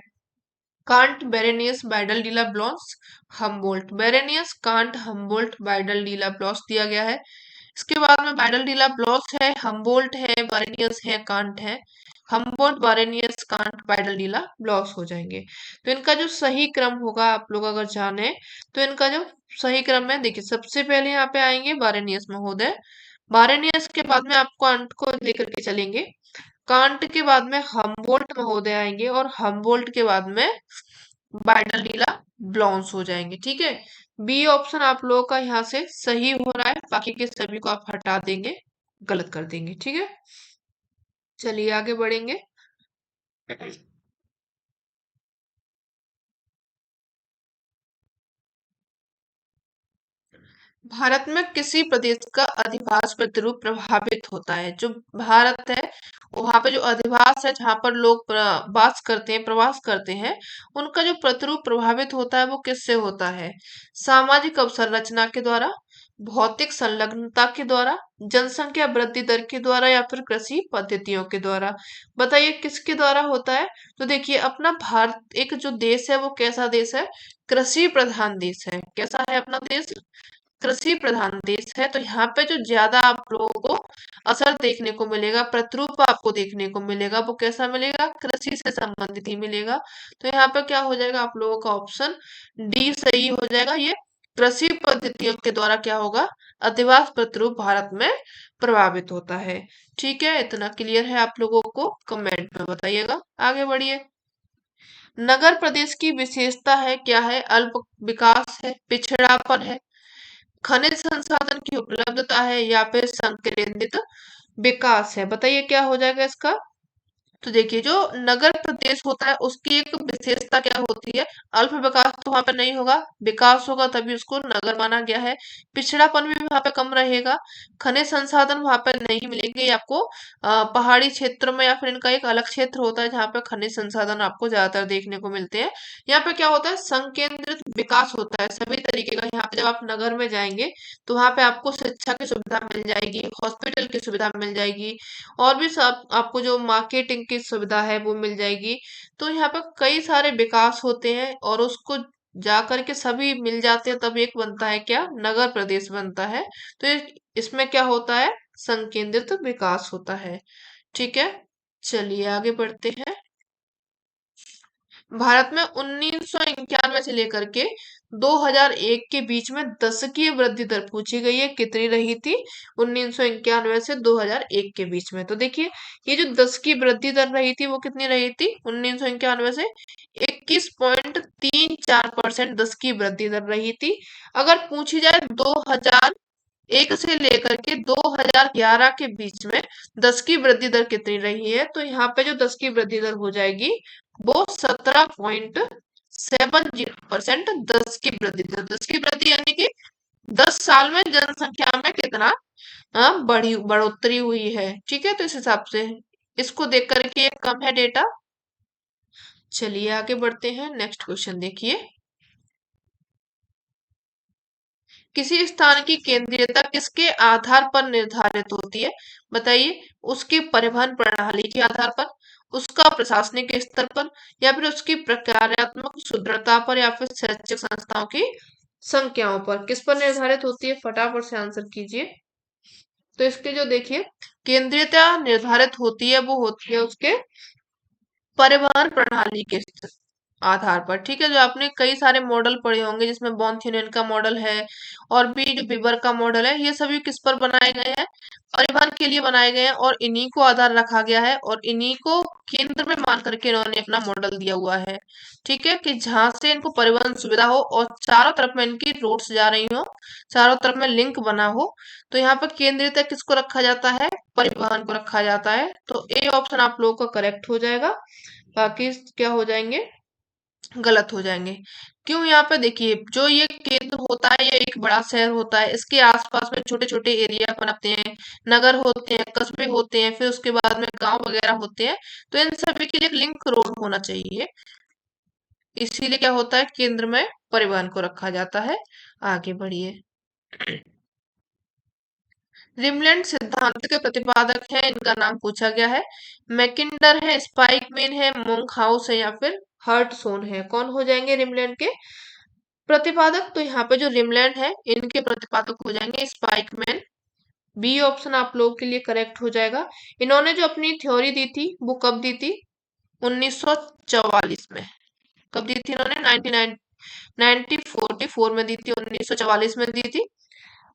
A: Can't, बेरेनियस, बाइडल, Dila, ब्लॉस, Humboldt. बेरेनियस, can't, Humboldt, बाइडल, डीला, ब्लॉस दिया गया है। इसके बाद में बाइडल, डीला, ब्लॉस है, हम्बोल्ट है, बेरेनियस है, कांट है। हम्बोल्ट, बेरेनियस, कांट, बाइडल, डीला, ब्लॉस हो जाएंगे। तो इनका जो सही क्रम होगा आप लोग अगर जाने तो इनका जो सही क्रम है, देखिए सबसे पहले यहाँ पे आएंगे बारेनियस महोदय। बारेनियस के बाद में आप कांट को लेकर के चलेंगे। कांट के बाद में हम्बोल्ट महोदय आएंगे और हम्बोल्ट के बाद में बाइडल डीला ब्लॉन्स हो जाएंगे। ठीक है। बी ऑप्शन आप लोगों का यहाँ से सही हो रहा है, बाकी के सभी को आप हटा देंगे, गलत कर देंगे। ठीक है। चलिए आगे बढ़ेंगे। भारत में किसी प्रदेश का अधिवास प्रतिरूप प्रभावित होता है? जो भारत है वहां पे जो अधिवास है जहां पर लोग वास करते हैं, प्रवास करते हैं, उनका जो प्रतिरूप प्रभावित होता है वो किससे होता है? सामाजिक अवसंरचना के द्वारा, भौतिक संलग्नता के द्वारा, जनसंख्या वृद्धि दर के द्वारा, या फिर कृषि पद्धतियों के द्वारा। बताइए किसके द्वारा होता है? तो देखिए अपना भारत एक जो देश है वो कैसा देश है? कृषि प्रधान देश है। कैसा है अपना देश? कृषि प्रधान देश है। तो यहाँ पे जो ज्यादा आप लोगों को असर देखने को मिलेगा, प्रतिरूप आपको देखने को मिलेगा, वो कैसा मिलेगा? कृषि से संबंधित ही मिलेगा। तो यहाँ पे क्या हो जाएगा आप लोगों का? ऑप्शन डी सही हो जाएगा। ये कृषि पद्धतियों के द्वारा क्या होगा? अधिवास प्रतिरूप भारत में प्रभावित होता है। ठीक है, इतना क्लियर है आप लोगों को? कमेंट में बताइएगा। आगे बढ़िए। नगर प्रदेश की विशेषता है क्या है? अल्प विकास है, पिछड़ापन है, खनिज संसाधन की उपलब्धता है, या फिर संकेंद्रित विकास है? बताइए क्या हो जाएगा इसका? तो देखिए जो नगर प्रदेश होता है उसकी एक विशेषता क्या होती है, अल्प विकास तो वहां पे नहीं होगा, विकास होगा तभी उसको नगर माना गया है। पिछड़ापन भी वहां पे कम रहेगा, खनिज संसाधन वहां पे नहीं मिलेंगे आपको। पहाड़ी क्षेत्र में या फिर इनका एक अलग क्षेत्र होता है जहाँ पे खनिज संसाधन आपको ज्यादातर देखने को मिलते हैं। यहाँ पे क्या होता है, संकेंद्रित विकास होता है सभी तरीके का। यहाँ पे जब आप नगर में जाएंगे तो वहां पे आपको शिक्षा की सुविधा मिल जाएगी, हॉस्पिटल की सुविधा मिल जाएगी, और भी सब आपको जो मार्केटिंग की सुविधा है वो मिल जाएगी। तो यहाँ पर कई सारे विकास होते हैं और उसको जा करके सभी मिल जाते हैं, तब एक बनता है क्या, नगर प्रदेश बनता है। तो इसमें क्या होता है, संकेंद्रित विकास होता है। ठीक है, चलिए आगे बढ़ते हैं। भारत में 1991 से लेकर के 2001 के बीच में दशकीय वृद्धि दर पूछी गई है, कितनी रही थी 1991 से 2001 के बीच में। तो देखिए ये जो 10 की वृद्धि दर रही थी वो कितनी रही थी 1991 से, 21.34% 10 की वृद्धि दर रही थी। अगर पूछी जाए 2001 से लेकर के 2011 के बीच में 10 की वृद्धि दर कितनी रही है, तो यहाँ पे जो 10 की वृद्धि दर हो जाएगी वो 17.70%। 10 की वृद्धि यानी कि 10 साल में जनसंख्या में कितना बढ़ी बढ़ोतरी हुई है। ठीक है, तो इस हिसाब से इसको देख करके ये कम है डेटा। चलिए आगे बढ़ते हैं, नेक्स्ट क्वेश्चन देखिए। किसी स्थान की केंद्रीयता किसके आधार पर निर्धारित होती है, बताइए। उसकी परिवहन प्रणाली के आधार पर, उसका प्रशासनिक स्तर पर, या फिर उसकी प्रक्रियात्मक सुदृढ़ता पर, या फिर शैक्षिक संस्थाओं की संख्याओं पर, किस पर निर्धारित होती है, फटाफट से आंसर कीजिए। तो इसके जो देखिए केंद्रीयता निर्धारित होती है वो होती है उसके परिवहन प्रणाली के आधार पर। ठीक है, जो आपने कई सारे मॉडल पढ़े होंगे जिसमें बॉन-थ्योरियन का मॉडल है और भी जो बीबर का मॉडल है, ये सभी किस पर बनाए गए हैं, परिवहन के लिए बनाए गए हैं, और इन्हीं को आधार रखा गया है और इन्हीं को केंद्र में मान करके इन्होंने अपना मॉडल दिया हुआ है। ठीक है, कि जहां से इनको परिवहन सुविधा हो और चारों तरफ में इनकी रोड्स जा रही हो, चारों तरफ में लिंक बना हो, तो यहाँ पर केंद्रीयता किसको रखा जाता है, परिवहन को रखा जाता है। तो ए ऑप्शन आप लोगों का करेक्ट हो जाएगा, बाकी क्या हो जाएंगे, गलत हो जाएंगे। क्यों, यहाँ पे देखिए जो ये केंद्र होता है ये एक बड़ा शहर होता है, इसके आसपास में छोटे छोटे एरिया बनाते हैं, नगर होते हैं, कस्बे होते हैं, फिर उसके बाद में गांव वगैरह होते हैं। तो इन सभी के लिए एक लिंक रोड होना चाहिए, इसीलिए क्या होता है केंद्र में परिवहन को रखा जाता है। आगे बढ़िए। रिमलैंड सिद्धांत के प्रतिपादक हैं, इनका नाम पूछा गया है। मैकिंडर है, स्पाइकमैन है, मोंकहाउस है, या फिर हर्टसोन है, कौन हो जाएंगे रिमलैंड के प्रतिपादक। तो यहाँ पे जो रिमलैंड है इनके प्रतिपादक हो जाएंगे स्पाइकमैन। बी ऑप्शन आप लोगों के लिए करेक्ट हो जाएगा। इन्होंने जो अपनी थ्योरी दी थी वो कब दी थी, 1944 में। कब दी थी इन्होंने, 1944 में दी थी, 1944 में दी थी,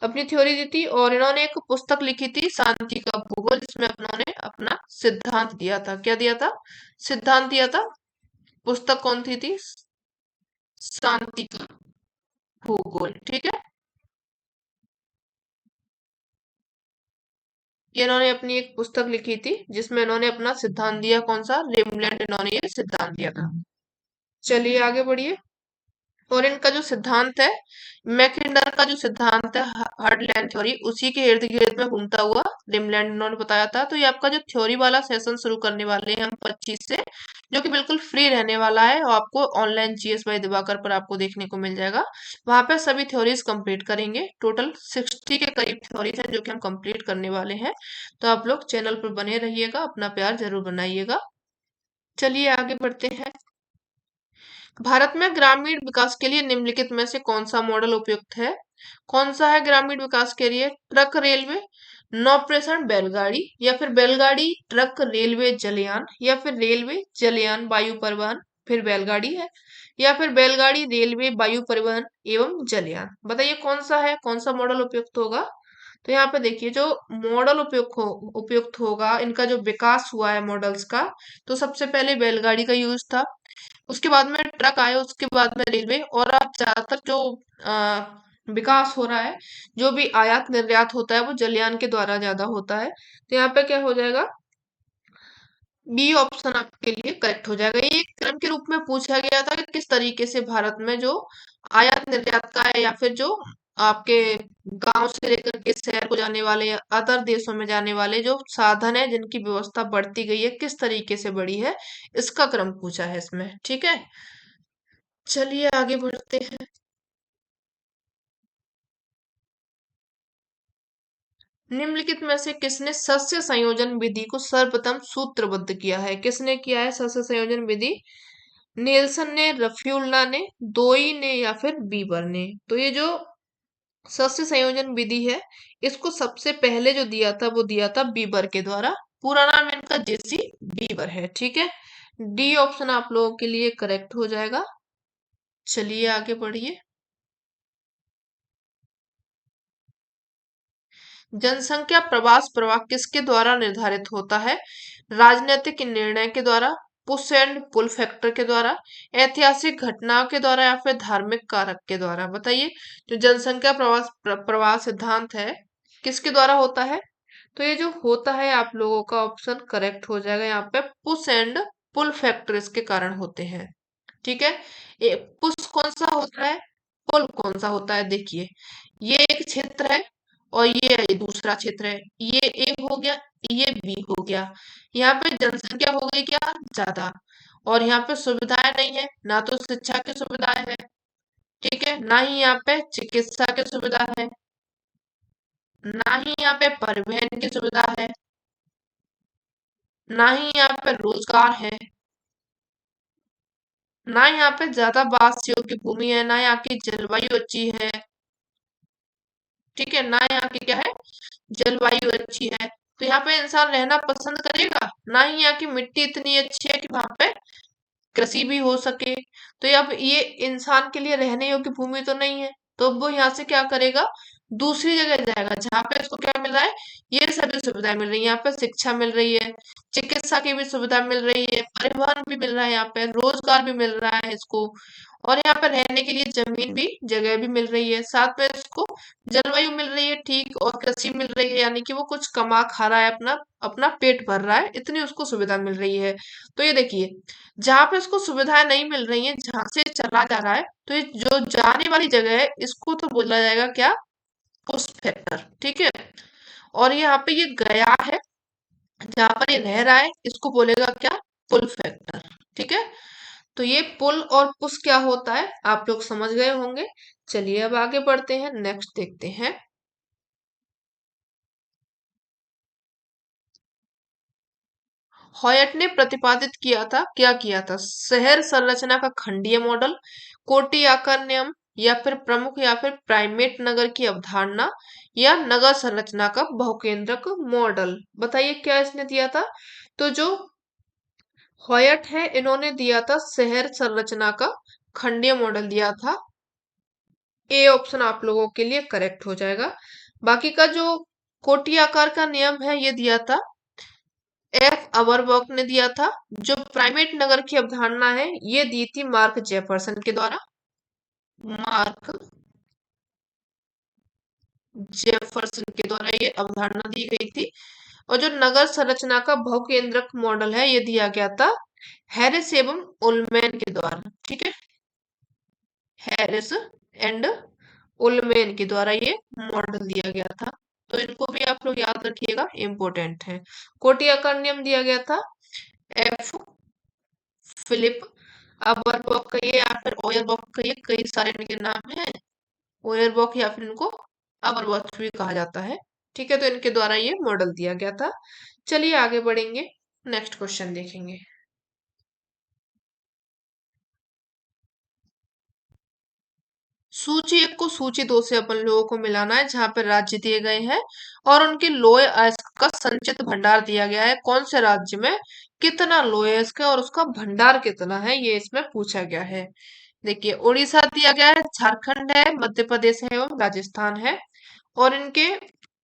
A: अपनी थ्योरी दी थी। और इन्होंने एक पुस्तक लिखी थी शांति का भूगोल, जिसमें उन्होंने अपना सिद्धांत दिया था। क्या दिया था, सिद्धांत दिया था। पुस्तक कौन सी थी, शांति का भूगोल। ठीक है, ये इन्होंने अपनी एक पुस्तक लिखी थी जिसमें इन्होंने अपना सिद्धांत दिया, कौन सा, रिमलैंड, इन्होंने ये सिद्धांत दिया था। चलिए आगे बढ़िए। और इनका जो सिद्धांत है, मैकिंडर का जो सिद्धांत है हार्टलैंड थ्योरी, उसी के इर्द गिर्द में घूमता हुआ रिमलैंड इन्होंने बताया था। तो ये आपका जो थ्योरी वाला सेशन शुरू करने वाले हैं हम 25 से, जो कि बिल्कुल फ्री रहने वाला है और आपको ऑनलाइन जीएस बाय दिवाकर पर आपको देखने को मिल जाएगा। वहां पे सभी थ्योरीज कंप्लीट करेंगे, टोटल 60 के करीब थ्योरीज हैं जो कि हम कंप्लीट करने वाले हैं। तो आप लोग चैनल पर बने रहिएगा, अपना प्यार जरूर बनाइएगा। चलिए आगे बढ़ते हैं। भारत में ग्रामीण विकास के लिए निम्नलिखित में से कौन सा मॉडल उपयुक्त है, कौन सा है ग्रामीण विकास के लिए, ट्रक रेलवे, नौप्रेषण बैलगाड़ी, या फिर बैलगाड़ी ट्रक रेलवे जलयान, या फिर रेलवे जलयान वायु परिवहन फिर बैलगाड़ी है, या फिर बैलगाड़ी रेलवे वायु परिवहन एवं जलयान। बताइए कौन सा है, कौन सा मॉडल उपयुक्त होगा। तो यहाँ पे देखिए जो मॉडल उपयुक्त होगा, इनका जो विकास हुआ है मॉडल्स का, तो सबसे पहले बैलगाड़ी का यूज था, उसके बाद में ट्रक आए, उसके बाद में रेलवे, और अब ज्यादातर जो विकास हो रहा है, जो भी आयात निर्यात होता है वो जलयान के द्वारा ज्यादा होता है। तो यहाँ पे क्या हो जाएगा, बी ऑप्शन आपके लिए करेक्ट हो जाएगा। ये एक क्रम के रूप में पूछा गया था कि किस तरीके से भारत में जो आयात निर्यात का है, या फिर जो आपके गांव से लेकर के शहर को जाने वाले या अदर देशों में जाने वाले जो साधन है जिनकी व्यवस्था बढ़ती गई है, किस तरीके से बढ़ी है, इसका क्रम पूछा है इसमें। ठीक है, चलिए आगे बढ़ते हैं। निम्नलिखित में से किसने सस्य संयोजन विधि को सर्वप्रथम सूत्रबद्ध किया है? किसने किया है सस्य संयोजन विधि? नेल्सन ने, रफीउल्लाह ने, दोई ने, या फिर बीबर ने? तो ये जो सस्य संयोजन विधि है, इसको सबसे पहले जो दिया था वो दिया था बीबर के द्वारा। पूरा नाम इनका जेसी बीबर है। ठीक है, डी ऑप्शन आप लोगों के लिए करेक्ट हो जाएगा। चलिए आगे बढ़िए। जनसंख्या प्रवास प्रवाह किसके द्वारा निर्धारित होता है? राजनीतिक निर्णय के द्वारा, पुश एंड पुल फैक्टर के द्वारा, ऐतिहासिक घटनाओं के द्वारा, या फिर धार्मिक कारक के द्वारा? बताइए, जो जनसंख्या प्रवाह सिद्धांत है किसके द्वारा होता है? तो ये जो होता है आप लोगों का ऑप्शन करेक्ट हो जाएगा। यहाँ पे पुश एंड पुल फैक्टर इसके कारण होते हैं। ठीक है, ये पुश कौन सा होता है, पुल कौन सा होता है? देखिए, ये एक क्षेत्र है और ये दूसरा क्षेत्र है। ये ए हो गया, ये बी हो गया। यहाँ पे जनसंख्या हो गई क्या, ज्यादा, और यहाँ पे सुविधाएं नहीं है, ना तो शिक्षा की सुविधाएं है, ठीक है, ना ही यहाँ पे चिकित्सा की सुविधा है, ना ही यहाँ पे परिवहन की सुविधा है, ना ही यहाँ पे रोजगार है, ना यहाँ पे ज्यादा वास योग्य भूमि है, ना यहाँ की जलवायु अच्छी है। ठीक है, ना यहाँ की क्या है, जलवायु अच्छी है। तो यहाँ पे इंसान रहना पसंद करेगा? ना ही यहाँ की मिट्टी इतनी अच्छी है कि वहां पे कृषि भी हो सके। तो अब ये इंसान के लिए रहने योग्य भूमि तो नहीं है, तो अब वो यहाँ से क्या करेगा, दूसरी जगह जाएगा जहाँ पे इसको क्या मिल रहा है, ये सभी सुविधाएं मिल रही है। यहाँ पे शिक्षा मिल रही है, चिकित्सा की भी सुविधा मिल रही है, परिवहन भी मिल रहा है, यहाँ पे रोजगार भी मिल रहा है इसको, और यहाँ पे रहने के लिए जमीन भी, जगह भी मिल रही है, साथ में इसको जलवायु मिल रही है, ठीक, और कृषि मिल रही है, यानी कि वो कुछ कमा खा रहा है, अपना अपना पेट भर रहा है, इतनी उसको सुविधा मिल रही है। तो ये देखिए, जहां पे इसको सुविधाएं नहीं मिल रही हैं, जहां से चला जा रहा है, तो ये जो जाने वाली जगह है इसको तो बोला जाएगा क्या, पुश फैक्टर। ठीक है, और यहाँ पे ये गया है, जहां पर ये रह रहा है, इसको बोलेगा क्या, पुल फैक्टर। ठीक है, तो ये पुल और पुश क्या होता है आप लोग समझ गए होंगे। चलिए अब आगे बढ़ते हैं, नेक्स्ट देखते हैं। हॉयट ने प्रतिपादित किया था, क्या किया था, शहर संरचना का खंडीय मॉडल, कोटि आकार नियम, या फिर प्रमुख या फिर प्राइमेट नगर की अवधारणा, या नगर संरचना का बहुकेंद्रक मॉडल? बताइए क्या इसने दिया था। तो जो हॉयट है, इन्होंने दिया था शहर संरचना का खंडीय मॉडल दिया था। ए ऑप्शन आप लोगों के लिए करेक्ट हो जाएगा। बाकी का जो कोटि आकार का नियम है, ये दिया था एफ अवरबर्ग ने दिया था। जो प्राइमेट नगर की अवधारणा है, ये दी थी मार्क जेफरसन के द्वारा। मार्क जेफरसन के द्वारा ये अवधारणा दी गई थी। और जो नगर संरचना का बहुकेंद्रक मॉडल है, ये दिया गया था हैरिस एवं उलमैन के द्वारा। ठीक है, हैरिस एंड उलमैन के द्वारा ये मॉडल दिया गया था। तो इनको भी आप लोग याद रखिएगा, इंपॉर्टेंट है। कोटि आकार नियम दिया गया था एफ फिलिप अवरबॉक का ये, या फिर ओयरबॉक का ये, कई सारे इनके नाम हैं। ओयरबॉक या फिर इनको अवरबॉक भी कहा जाता है। ठीक है, तो इनके द्वारा ये मॉडल दिया गया था। चलिए आगे बढ़ेंगे, नेक्स्ट क्वेश्चन देखेंगे। सूची एक को सूची दो से अपन लोगों को मिलाना है, जहां पर राज्य दिए गए हैं और उनके लोहे अयस्क का संचित भंडार दिया गया है। कौन से राज्य में कितना लोहे अयस्क है और उसका भंडार कितना है, ये इसमें पूछा गया है। देखिए, उड़ीसा दिया गया है, झारखंड है, मध्य प्रदेश है एवं राजस्थान है, और इनके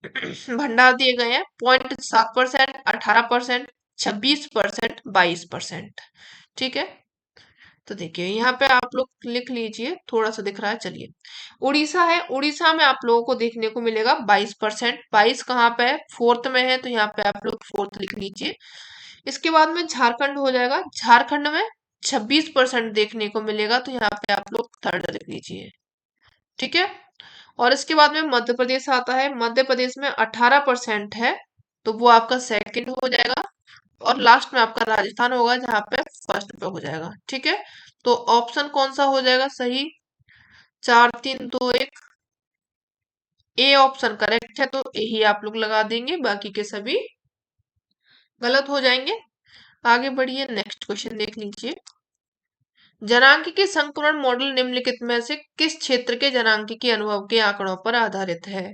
A: भंडार दिए गए हैं 0.7%, 18%, 26%, 22%। ठीक है, तो देखिए यहाँ पे आप लोग लिख लीजिए, थोड़ा सा दिख रहा है। चलिए, उड़ीसा है, उड़ीसा में आप लोगों को देखने को मिलेगा 22%। 22 कहाँ पे है, फोर्थ में है, तो यहाँ पे आप लोग फोर्थ लिख लीजिए। इसके बाद में झारखंड हो जाएगा, झारखंड में 26% देखने को मिलेगा, तो यहाँ पे आप लोग थर्ड लिख लीजिए। ठीक है। और इसके बाद में मध्य प्रदेश आता है, मध्य प्रदेश में 18% है, तो वो आपका सेकंड हो जाएगा। और लास्ट में आपका राजस्थान होगा, जहाँ पे फर्स्ट पे हो जाएगा। ठीक है। तो ऑप्शन कौन सा हो जाएगा सही? 4 3 2 1, ए ऑप्शन करेक्ट है, तो यही आप लोग लगा देंगे, बाकी के सभी गलत हो जाएंगे। आगे बढ़िए, नेक्स्ट क्वेश्चन देख लीजिए। जनांक संक्रमण मॉडल निम्नलिखित में से किस क्षेत्र के जनांक अनुभव के आंकड़ों पर आधारित है?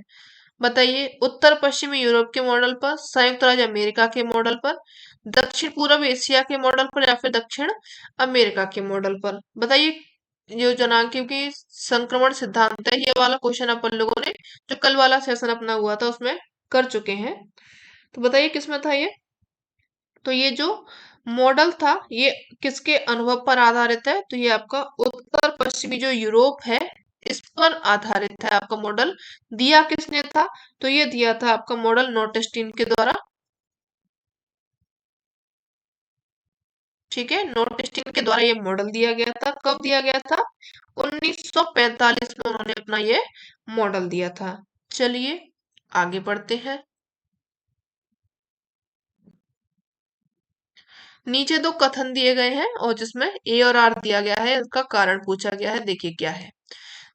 A: बताइए। उत्तर पश्चिमी यूरोप के मॉडल पर, संयुक्त राज्य अमेरिका के मॉडल पर, दक्षिण पूर्व एशिया के मॉडल पर, या फिर दक्षिण अमेरिका के मॉडल पर? बताइए। जो जनांकों की संक्रमण सिद्धांत है, ये वाला क्वेश्चन अपन लोगों ने जो कल वाला सेशन अपना हुआ था उसमें कर चुके हैं। तो बताइए किसमें था ये? तो ये जो मॉडल था ये किसके अनुभव पर आधारित है? तो ये आपका उत्तर पश्चिमी जो यूरोप है इस पर आधारित है आपका मॉडल। दिया किसने था? तो ये दिया था आपका मॉडल नोटेस्टीन के द्वारा। ठीक है, नोटेस्टीन के द्वारा ये मॉडल दिया गया था। कब दिया गया था? 1945 में उन्होंने अपना ये मॉडल दिया था। चलिए आगे बढ़ते हैं। नीचे दो कथन दिए गए हैं और जिसमें ए और आर दिया गया है, इसका कारण पूछा गया है। देखिए क्या है।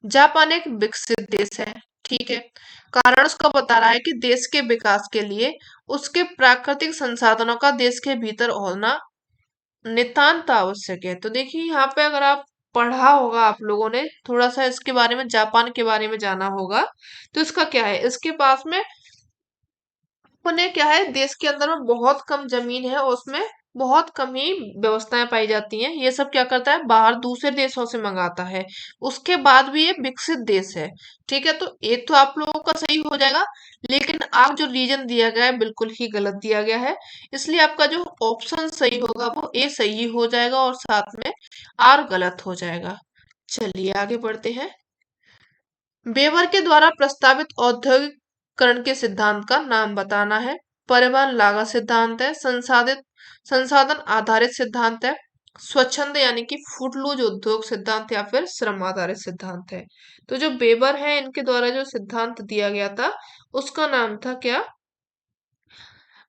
A: जापान एक विकसित देश है। ठीक है। कारण उसका बता रहा है कि देश के विकास के लिए उसके प्राकृतिक संसाधनों का देश के भीतर होना नितांत आवश्यक है। तो देखिए यहाँ पे अगर आप पढ़ा होगा, आप लोगों ने थोड़ा सा इसके बारे में, जापान के बारे में जाना होगा, तो इसका क्या है, इसके पास में अपने क्या है, देश के अंदर में बहुत कम जमीन है और उसमें बहुत कम ही व्यवस्थाएं पाई जाती हैं। ये सब क्या करता है, बाहर दूसरे देशों से मंगाता है। उसके बाद भी ये विकसित देश है। ठीक है। तो ये तो आप लोगों का सही हो जाएगा, लेकिन आप जो रीजन दिया गया है बिल्कुल ही गलत दिया गया है। इसलिए आपका जो ऑप्शन सही होगा वो ए सही हो जाएगा और साथ में आर गलत हो जाएगा। चलिए आगे बढ़ते हैं। वेबर के द्वारा प्रस्तावित औद्योगिकरण के सिद्धांत का नाम बताना है। परिवहन लागत सिद्धांत है, संसाधित संसाधन आधारित सिद्धांत है, स्वच्छंद यानी कि फुटलूज उद्योग सिद्धांत, या फिर श्रम आधारित सिद्धांत है। तो जो वेबर है इनके द्वारा जो सिद्धांत दिया गया था उसका नाम था क्या?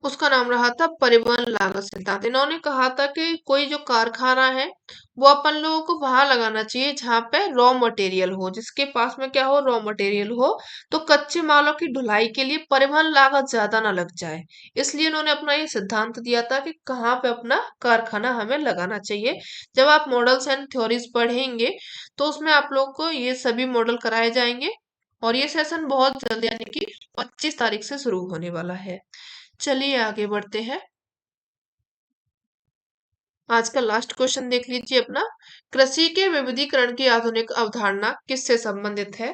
A: उसका नाम रहा था परिवहन लागत सिद्धांत। इन्होंने कहा था कि कोई जो कारखाना है वो अपन लोगों को वहां लगाना चाहिए जहां पे रॉ मटेरियल हो, जिसके पास में क्या हो, रॉ मटेरियल हो, तो कच्चे मालों की ढुलाई के लिए परिवहन लागत ज्यादा ना लग जाए। इसलिए इन्होंने अपना ये सिद्धांत दिया था कि कहाँ पे अपना कारखाना हमें लगाना चाहिए। जब आप मॉडल्स एंड थ्योरीज पढ़ेंगे तो उसमें आप लोग को ये सभी मॉडल कराए जाएंगे। और ये सेशन बहुत जल्द यानी कि 25 तारीख से शुरू होने वाला है। चलिए आगे बढ़ते हैं। आज का लास्ट क्वेश्चन देख लीजिए अपना। कृषि के विविधीकरण की आधुनिक अवधारणा किससे संबंधित है?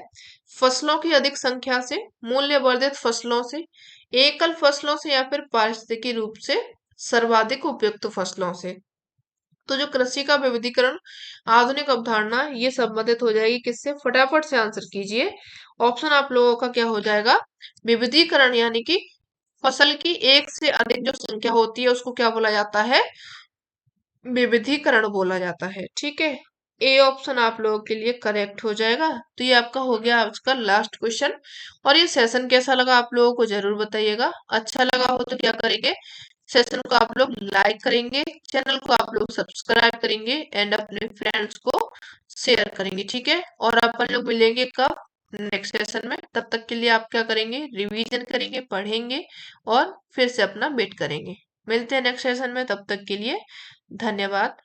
A: फसलों की अधिक संख्या से, मूल्य वर्धित फसलों से, एकल फसलों से, या फिर पारिस्थितिकी रूप से सर्वाधिक उपयुक्त फसलों से? तो जो कृषि का विविधीकरण आधुनिक अवधारणा ये संबंधित हो जाएगी किससे? फटाफट से आंसर कीजिए। ऑप्शन आप लोगों का क्या हो जाएगा? विविधीकरण यानी कि फसल की एक से अधिक जो संख्या होती है उसको क्या बोला जाता है? विविधीकरण बोला जाता है। ठीक है। ए ऑप्शन आप लोगों के लिए करेक्ट हो जाएगा। तो ये आपका हो गया आज का लास्ट क्वेश्चन। और ये सेशन कैसा लगा आप लोगों को जरूर बताइएगा। अच्छा लगा हो तो क्या करेंगे, सेशन को आप लोग लाइक करेंगे, चैनल को आप लोग सब्सक्राइब करेंगे एंड अपने फ्रेंड्स को शेयर करेंगे। ठीक है। और अपन लोग मिलेंगे कब? नेक्स्ट सेशन में। तब तक के लिए आप क्या करेंगे, रिवीजन करेंगे, पढ़ेंगे और फिर से अपना वेट करेंगे। मिलते हैं नेक्स्ट सेशन में, तब तक के लिए धन्यवाद।